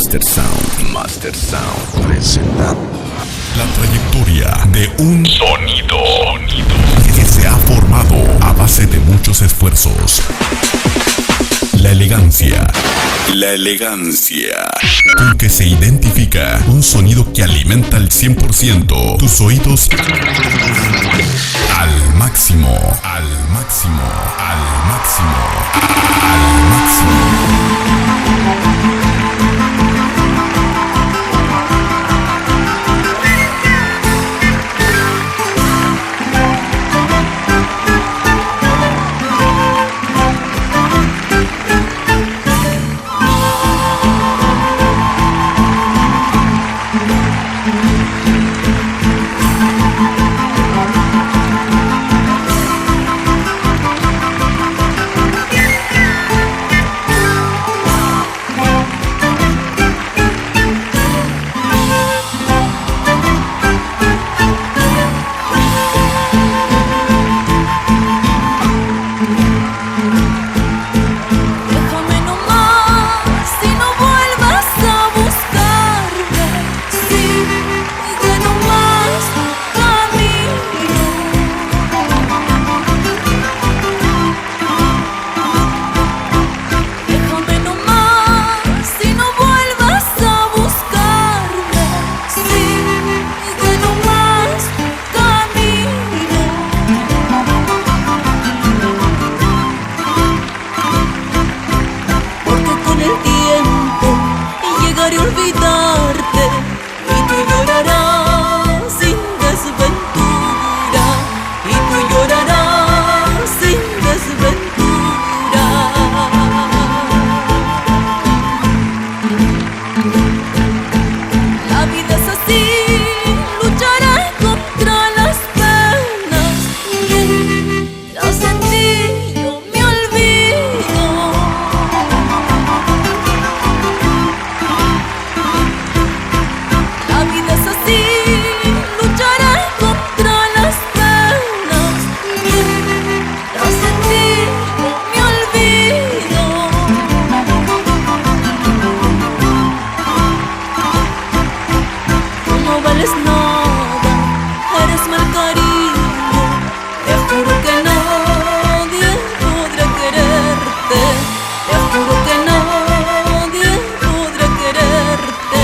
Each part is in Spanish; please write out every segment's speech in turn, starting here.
Master Sound presenta la trayectoria de un sonido que se ha formado a base de muchos esfuerzos. La elegancia con que se identifica un sonido que alimenta al 100% tus oídos al máximo. Olvidarte y tú llorarás sin desventura, y tú llorarás sin desventura. La vida es así, lucharé contra las penas y tras de ti yo me olvido. La vida es así, lucharé contra las penas y tras de ti me olvido. Tú no vales nada, eres mal cariño, te juro que nadie podrá quererte, te juro que nadie podrá quererte.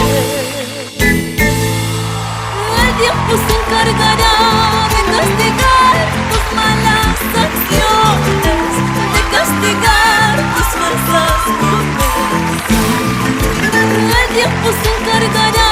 El tiempo se encargará de castigar tus malas acciones, de castigar tus falsas promesas. El tiempo se encargará